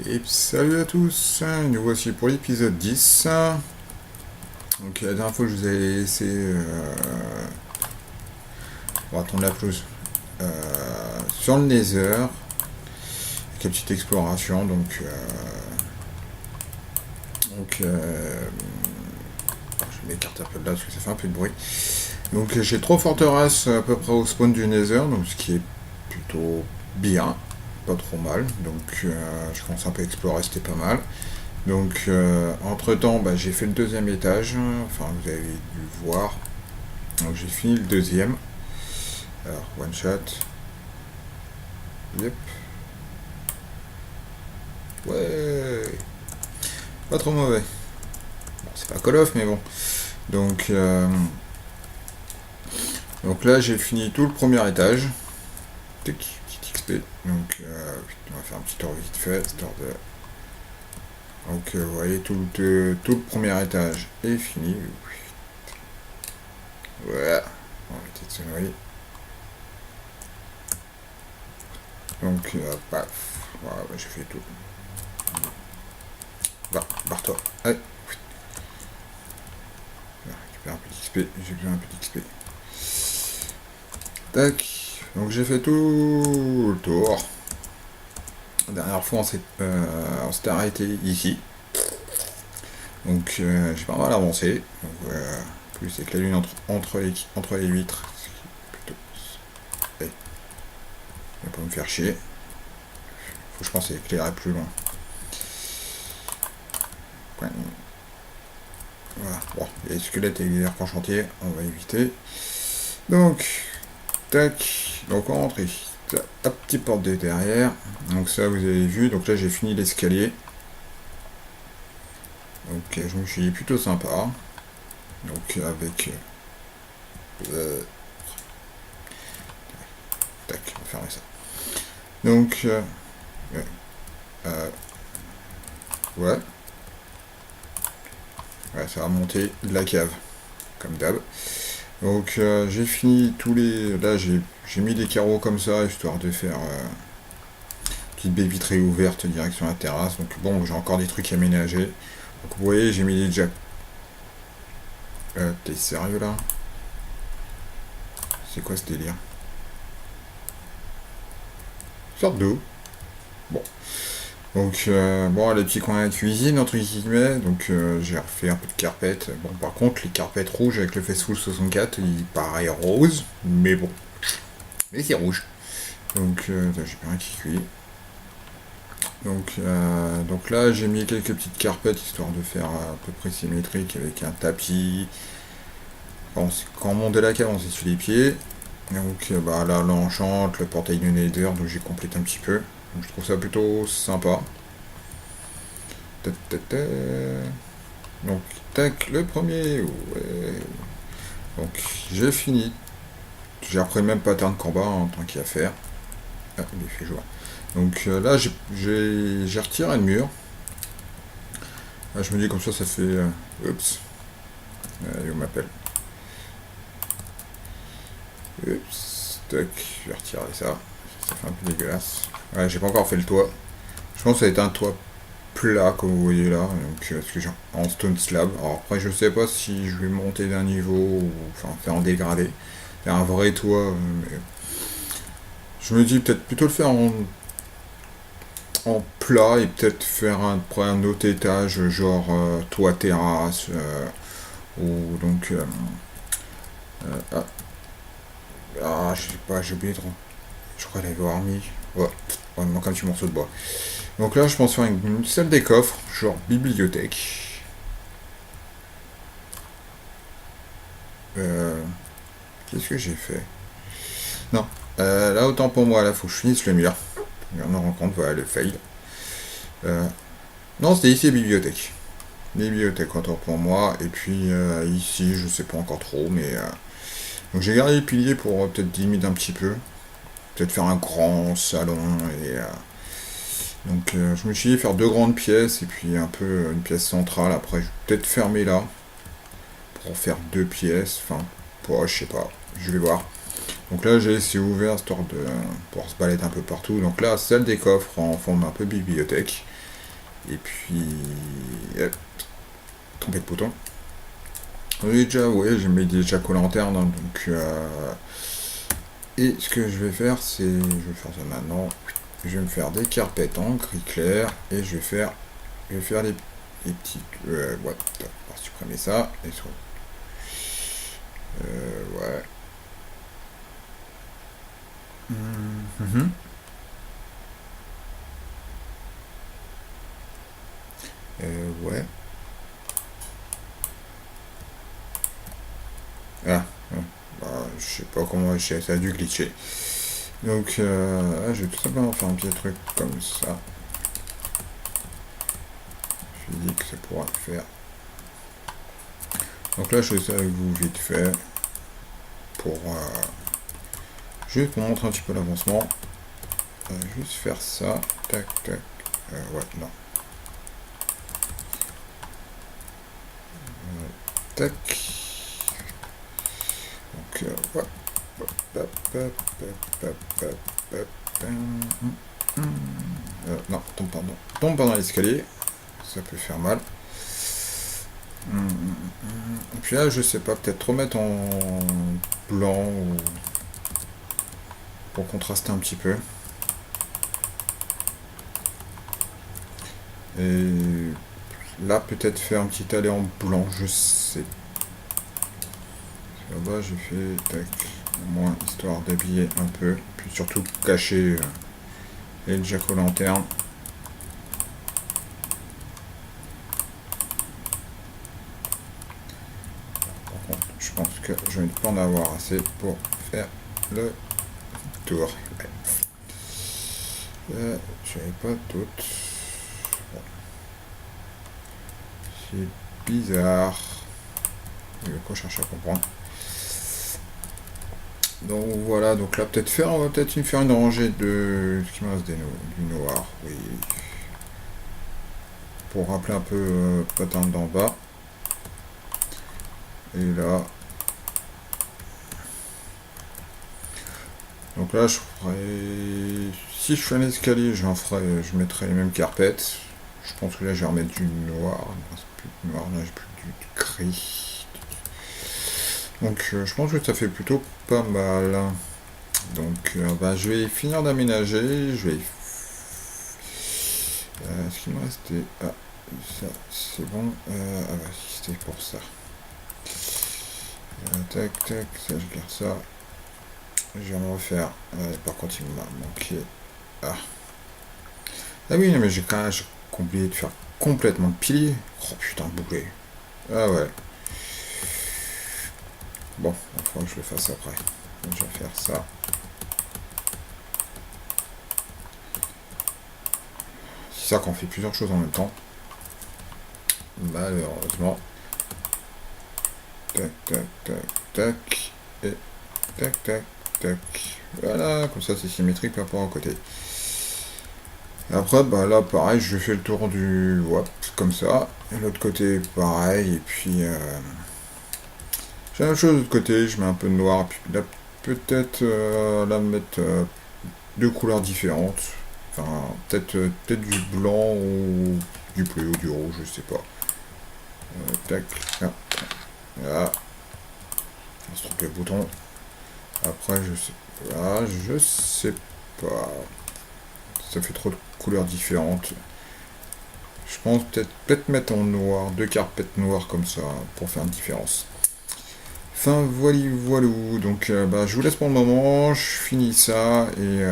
Et salut à tous, nous voici pour l'épisode 10. Donc la dernière fois je vous avais laissé on va attendre la pause sur le Nether avec la petite exploration je m'écarte un peu de là parce que ça fait un peu de bruit. Donc j'ai 3 forteresses à peu près au spawn du Nether, donc ce qui est plutôt bien, pas trop mal. Donc je commence un peu à explorer, c'était pas mal. Donc, entre temps, j'ai fait le deuxième étage. Enfin, vous avez dû voir. Donc, j'ai fini le deuxième. Alors, one shot. Yep. Ouais. Pas trop mauvais. Bon, c'est pas Call of, mais bon. Donc, donc là, j'ai fini tout le premier étage. Tic, petit XP. Donc, on va faire un petit tour vite fait, histoire de. Donc, vous voyez, tout le premier étage est fini. Voilà. On va éviter de se noyer. Donc, voilà, j'ai fait tout. Barre-toi. Allez. Récupère un petit XP. J'ai besoin d'un petit XP. Tac. Donc, j'ai fait tout le tour. La dernière fois, on s'était arrêté ici. Donc, j'ai pas mal avancé. Donc, plus c'est que la lune entre les huîtres. Plutôt. Allez. Il va pas me faire chier. Faut que je pense éclairer plus loin. Voilà, bon, les squelettes et les arcs en chantier, on va éviter. Donc, tac, donc on rentre ici. La petite porte de derrière. Donc ça, vous avez vu, donc là j'ai fini l'escalier. Donc je me suis dit plutôt sympa. Donc avec... tac, on va fermer ça. Donc, ouais. Ouais, ça va monter de la cave, comme d'hab. Donc j'ai fini tous les... Là j'ai mis des carreaux comme ça, histoire de faire petite baie vitrée ouverte direction la terrasse. Donc bon, j'ai encore des trucs à ménager. Donc vous voyez, j'ai mis des jacks. T'es sérieux là? C'est quoi ce délire? Sorte d'eau. Bon. Donc, bon, les petits coins à cuisine, entre guillemets. Donc, j'ai refait un peu de carpette. Bon, par contre, les carpettes rouges avec le Fastful 64, il paraît rose. Mais bon. Mais c'est rouge. Donc, j'ai plus rien qui cuit. Donc là, j'ai mis quelques petites carpettes histoire de faire à peu près symétrique avec un tapis. Bon, quand on monte de la cave, on s'essuie les pieds. Donc là, l'enchante, le portail du Nether, donc j'ai complété un petit peu. Donc je trouve ça plutôt sympa. Donc, tac, le premier. Ouais. Donc, j'ai fini. J'ai repris le même pattern de combat en tant qu'il y a à faire. Ah, il est fait jour. Donc là, j'ai retiré le mur. Là, je me dis comme ça fait... oups. Allez, on m'appelle. Oups. Tac, je vais retirer ça. Ça fait un peu dégueulasse. Ouais, j'ai pas encore fait le toit. Je pense que ça va être un toit plat, comme vous voyez là. Donc, parce que j'ai en stone slab. Alors après, je sais pas si je vais monter d'un niveau ou enfin faire en dégradé. Faire un vrai toit. Mais je me dis peut-être plutôt le faire en plat et peut-être faire un autre étage, genre toit terrasse. Ou donc. Ah, je sais pas, j'ai oublié trop. Je crois l'avoir mis. Ouais, il me manque un petit morceau de bois. Donc là, je pense faire une salle des coffres, genre bibliothèque. Qu'est-ce que j'ai fait? Non. Là, autant pour moi, là, faut que je finisse le mur. On en rend compte, voilà, le fail. Non, c'était ici, bibliothèque. Bibliothèque, autant pour moi. Et puis, ici, je sais pas encore trop, mais... Donc j'ai gardé les piliers pour peut-être limiter un petit peu. Peut-être faire un grand salon et... donc je me suis dit faire 2 grandes pièces et puis un peu une pièce centrale. Après, je vais peut-être fermer là pour faire 2 pièces. Enfin, je sais pas. Je vais voir. Donc là, j'ai laissé ouvert histoire de pouvoir se balader un peu partout. Donc là, salle des coffres en forme un peu bibliothèque. Et puis, trompé de bouton. Oui, déjà, ouais, j'ai mis déjà co-lanterne, hein, donc et ce que je vais faire, c'est, je vais faire ça maintenant. Je vais me faire des carpettes en gris clair et je vais faire les petites, ouais, on va supprimer ça et sur, ouais. Mhm. Ouais. Ah, ouais. Bah, je sais pas comment, ça a dû glitcher. Donc, je vais tout simplement faire un petit truc comme ça. Je dis que ça pourra le faire. Donc là, je fais ça avec vous vite fait pour juste pour montrer un petit peu l'avancement. Juste faire ça. Tac, tac. Ouais, non. Tac. Donc, ouais. Hop, hop, hop, hop, hop, hop, non, tombe pas, non. Tombe pas dans l'escalier. Ça peut faire mal. Et puis là, je sais pas, peut-être remettre en blanc ou pour contraster un petit peu. Et là, peut-être faire un petit aller en blanc, je sais. Là-bas, j'ai fait tac, au moins histoire d'habiller un peu, puis surtout cacher les jack-o'-lanterne. Par contre, je pense que je vais pas en avoir assez pour faire le tour. Ouais. J'avais pas toutes. Bon. C'est bizarre. Il va quoi chercher à comprendre. Donc voilà, donc là peut-être on va peut-être faire une rangée de ce qui me reste du noir, oui. Pour rappeler un peu pattern d'en bas. Et là. Donc là je ferai. Si je fais un escalier, je mettrai les mêmes carpettes. Je pense que là je vais remettre du noir. Non, c'est plus du noir, là j'ai plus du gris. Donc je pense que ça fait plutôt pas mal. Donc je vais finir d'aménager. Je vais. Ce qui me restait. Ah, ça c'est bon. C'était pour ça. Tac, tac, ça je garde ça. Je vais en refaire. Par contre, il m'a manqué. Ah. Ah oui, non, mais j'ai quand même oublié de faire complètement le pilier. Oh putain, bouclé. Ah ouais. Bon, il faudra que je le fasse après. Donc, je vais faire ça. C'est ça qu'on fait plusieurs choses en même temps. Malheureusement. Tac, tac, tac, tac. Et tac, tac, tac. Voilà, comme ça c'est symétrique par rapport à côté. Après, là, pareil, je fais le tour du WAP, comme ça. Et l'autre côté, pareil. Et puis, j'ai la même chose de l'autre côté, je mets un peu de noir. Et puis là, peut-être, là, mettre deux couleurs différentes. Enfin, peut-être du blanc ou du bleu ou du rouge, je sais pas. Tac, là. Voilà. On se trompe le bouton. Après, je sais pas. Ça fait trop de couleurs différentes. Je pense peut-être mettre en noir, deux carpettes noires comme ça, pour faire une différence. Enfin, voilà. Donc, je vous laisse pour le moment. Je finis ça et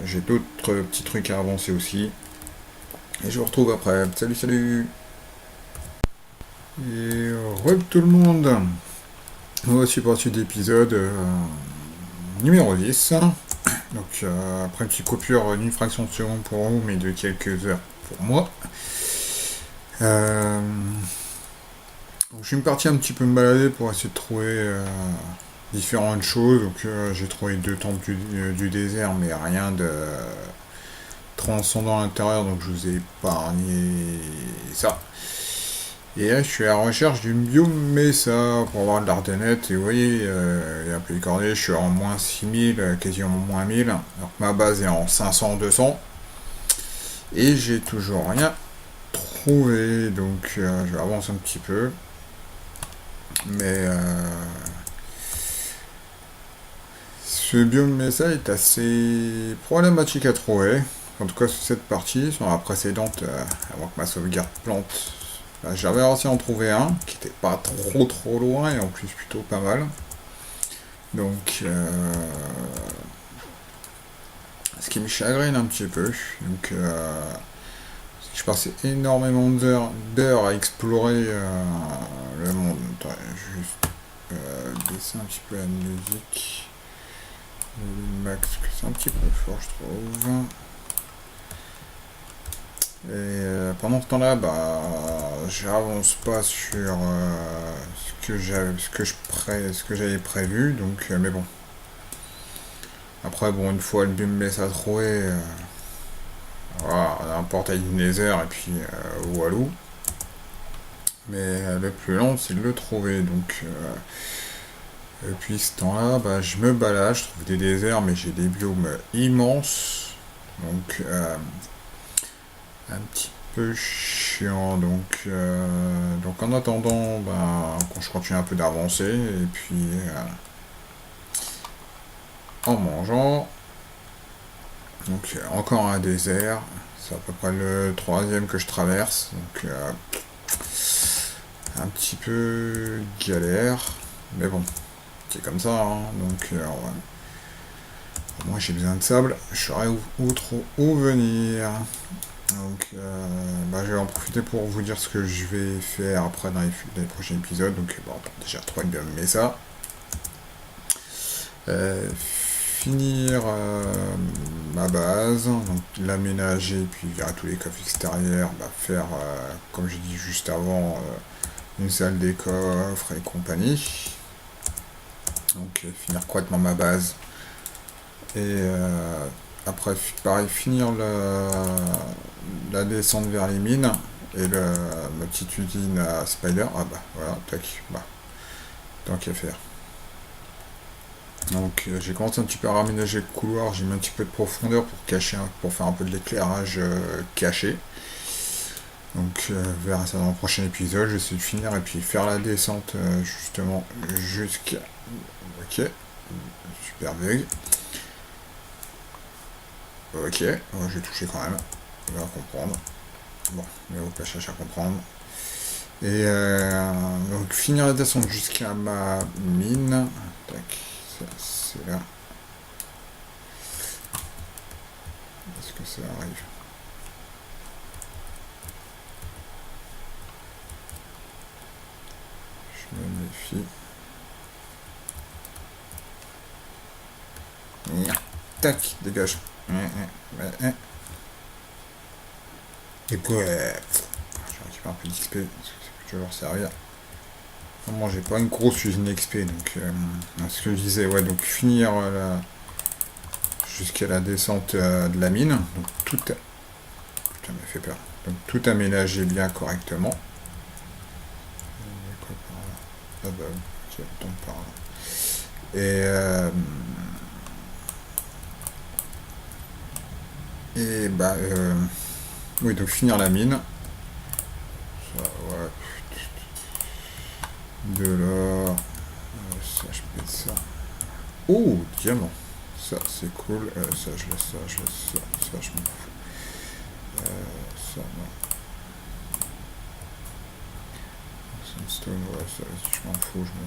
j'ai d'autres petits trucs à avancer aussi. Et je vous retrouve après. Salut, salut. Et tout le monde. Voici pour la suite d'épisode numéro 10. Donc après une petite coupure d'une fraction de seconde pour vous, mais de quelques heures pour moi. Donc, je suis parti un petit peu me balader pour essayer de trouver différentes choses. Donc j'ai trouvé deux temples du désert, mais rien de transcendant à l'intérieur, donc je vous ai épargné ça. Et là, je suis à la recherche du biome Mesa pour avoir de l'Ardennette. Et vous voyez, il y a un peu décordé, je suis en moins 6000, quasiment moins 1000. Alors que ma base est en 500, 200. Et j'ai toujours rien trouvé, donc je vais avancer un petit peu. Mais ce biome Mesa est assez problématique à trouver. En tout cas sur cette partie, sur la précédente, avant que ma sauvegarde plante, j'avais réussi à en trouver un qui était pas trop loin et en plus plutôt pas mal. Donc ce qui me chagrine un petit peu. Donc je passais énormément d'heures à explorer le monde. Attends, juste baisser un petit peu la musique. Le max, c'est un petit peu fort, je trouve. Et pendant ce temps-là, j'avance pas sur ce que j'avais prévu. Donc, mais bon. Après, bon, une fois le but me laisse à trouver, voilà, on a un portail du Nether et puis walou. Mais le plus long, c'est de le trouver. Donc, depuis ce temps-là, je me balade, je trouve des déserts, mais j'ai des biomes immenses. Donc, un petit peu chiant. Donc en attendant, quand je continue un peu d'avancer, et puis en mangeant. Donc, encore un désert. C'est à peu près le troisième que je traverse. Donc, un petit peu galère. Mais bon, c'est comme ça, hein. Donc, moi j'ai besoin de sable, je saurais où venir. Donc je vais en profiter pour vous dire ce que je vais faire après dans les prochains épisodes. Donc déjà trouver bien mais ça. Finir ma base, donc l'aménager, puis virer tous les coffres extérieurs, faire comme j'ai dit juste avant, une salle des coffres et compagnie. Donc finir correctement ma base. Et après, pareil, finir la descente vers les mines et ma petite usine à Spider. Voilà, tac, tant qu'à faire. Donc j'ai commencé un petit peu à raménager le couloir, j'ai mis un petit peu de profondeur pour faire un peu de l'éclairage caché. Donc verra ça dans le prochain épisode, j'essaie de finir et puis faire la descente justement jusqu'à... Ok, super bug. Ok, j'ai touché quand même. On va comprendre. Bon, mais au pas chercher à comprendre. Et donc finir la descente jusqu'à ma mine. Tac, ça c'est là. Est-ce que ça arrive? Je me méfie. Tac, dégage. Et quoi, je vais récupérer un peu d'XP, parce que ça peut toujours servir. Moi j'ai pas une grosse usine d'XP, donc ce que je disais, ouais, donc finir jusqu'à la descente de la mine. Donc tout putain, m'a fait peur. Donc tout aménager bien correctement. Ok, donc par là. Oui, donc finir la mine. Ça, ouais. De l'or. Ça, je peux mettre ça. Oh, diamant. Ça, c'est cool. Ça, je laisse ça, ça, je m'en fous. Ça, non. Sunstone, ouais, ça, je m'en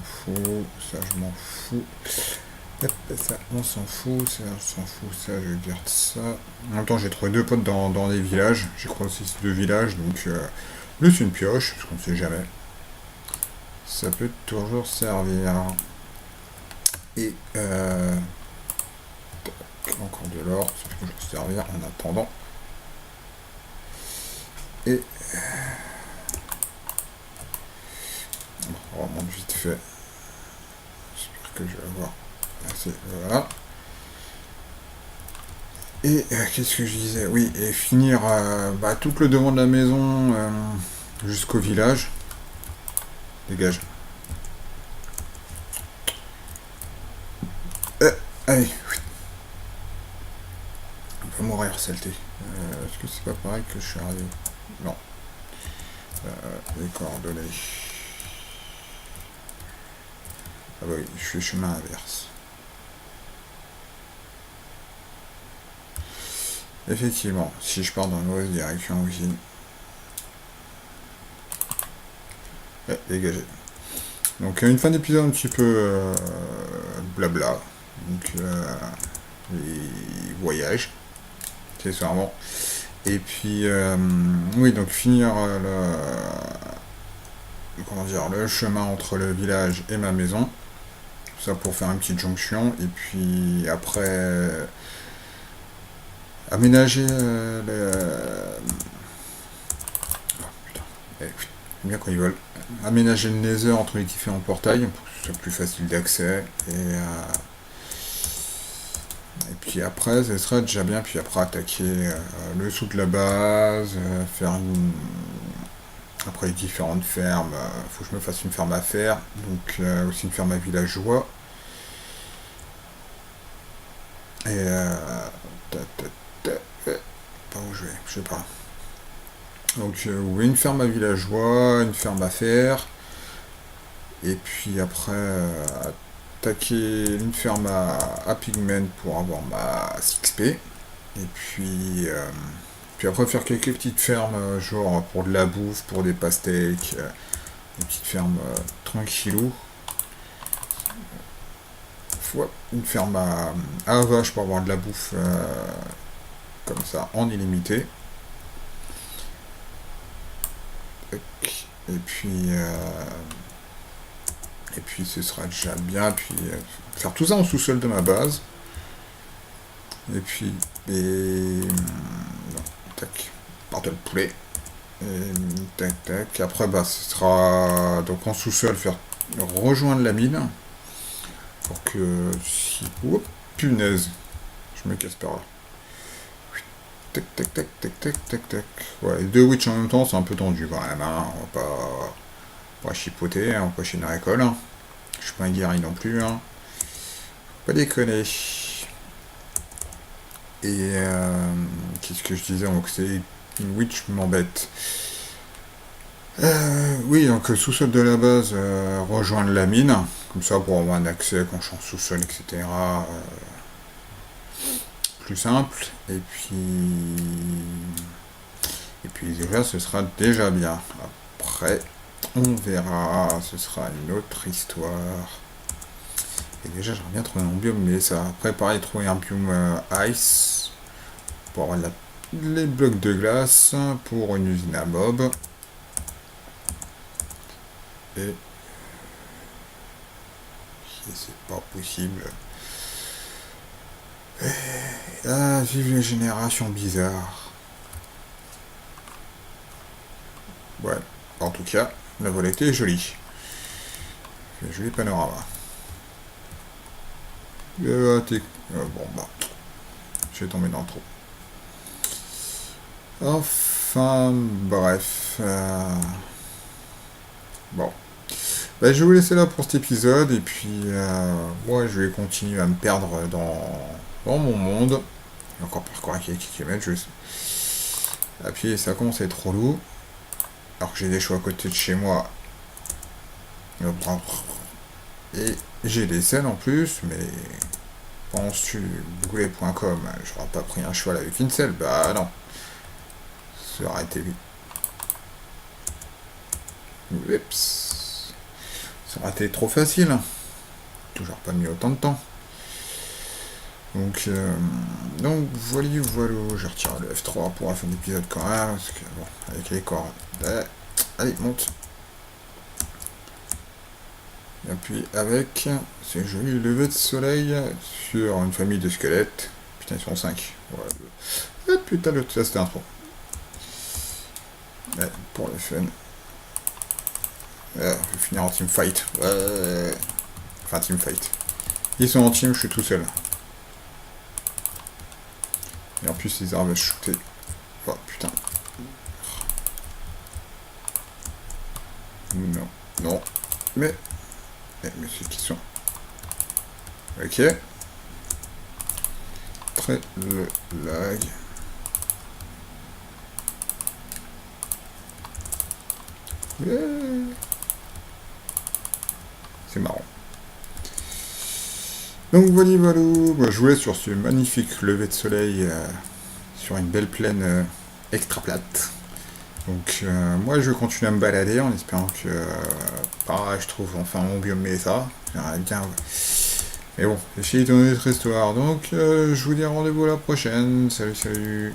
fous. Ça, je m'en fous. Ça, on s'en fout, ça, on s'en fout, ça, je garde ça. En même temps, j'ai trouvé deux potes dans les villages. J'ai croisé ces deux villages, donc plus une pioche, parce qu'on ne sait jamais. Ça peut toujours servir. Et encore de l'or, ça peut toujours servir en attendant. Et on remonte vite fait. J'espère que je vais avoir. Assez, voilà. Et qu'est-ce que je disais? Oui, et finir tout le devant de la maison jusqu'au village. Dégage. Allez. On va mourir, saleté. Est-ce que c'est pas pareil que je suis arrivé? Non. Les coordonnées. Ah bah oui, je fais chemin inverse. Effectivement, si je pars dans une mauvaise direction aussi. Dégagé. Donc une fin d'épisode un petit peu blabla. Donc les voyages, accessoirement. Et puis oui, donc finir comment dire, le chemin entre le village et ma maison. Tout ça pour faire une petite jonction. Et puis après aménager oh, putain. Bien quand ils veulent. Aménager le nether entre les différents portails pour que ce soit plus facile d'accès. Et puis après, ce serait déjà bien. Puis après, attaquer le dessous de la base, faire une. Après les différentes fermes, faut que je me fasse une ferme à faire. Donc aussi une ferme à villageois. Et pas où je vais, je sais pas. Donc oui, une ferme à villageois, une ferme à faire. Et puis après, attaquer une ferme à pigment pour avoir ma 6P. Et puis après faire quelques petites fermes, genre pour de la bouffe, pour des pastèques, des petites fermes tranquillou. Une ferme à vache pour avoir de la bouffe comme ça en illimité. Et puis ce sera déjà bien. Puis faire tout ça en sous-sol de ma base. Et puis non, tac, bordel de poulet. Et tac tac. Après bah ce sera donc en sous-sol faire rejoindre la mine pour que si oups, punaise, je me casse par là. Tac tac tac tac tac tac tac. Ouais, les deux witch en même temps c'est un peu tendu quand même, hein. On va pas chipoter, hein, on va pas chier dans l'école. Hein. Je suis pas un guerrier non plus. Hein. Pas déconner. Et qu'est-ce que je disais? Donc c'est une witch m'embête. Oui, donc sous-sol de la base, rejoindre la mine, comme ça pour avoir un accès quand je suis en sous-sol, etc. Plus simple. Et puis déjà, ce sera déjà bien. Après, on verra, ce sera une autre histoire. Et déjà, j'aimerais bien trouver un biome, mais ça. Après, pareil, trouver un biome ice pour avoir les blocs de glace pour une usine à mob. Et c'est pas possible. Ah, vive les générations bizarres. Ouais, en tout cas, la volette est jolie. Un joli panorama. Bon, bah, je vais tomber dans le trou. Enfin, bref. Bon. Bah, je vais vous laisser là pour cet épisode. Et puis, moi, je vais continuer à me perdre dans mon monde. Encore parcourir quelques kilomètres. Et puis, ça commence à être relou. Alors que j'ai des choix à côté de chez moi. Et j'ai des scènes en plus, mais penses-tu, boulet.com, j'aurais pas pris un cheval avec une selle? Bah non. Ça aurait été vite. Oups. Ça aurait été trop facile. Toujours pas mis autant de temps. Donc voilà, je retire le F3 pour la fin de l'épisode quand même, parce que bon, avec les corps. Allez, monte. Et puis avec ces jolis levées de soleil sur une famille de squelettes. Putain, ils sont 5. Voilà. Ah, putain, ça c'était un trou. Ouais, pour le fun. Je vais finir en teamfight. Enfin, teamfight. Ils sont en team, je suis tout seul. Et en plus, ils arrivent à shooter. Oh, putain. Non. Non. Mais ceux qui sont. Ok. Très le lag. C'est marrant. Donc voilà, voilà. Moi, je vous laisse sur ce magnifique lever de soleil sur une belle plaine extra plate. Donc moi je vais continuer à me balader en espérant que pareil, je trouve enfin mon biome ça. J'aimerais bien. Mais bon, j'ai essayé de donner cette histoire. Donc je vous dis rendez-vous à la prochaine. Salut, salut.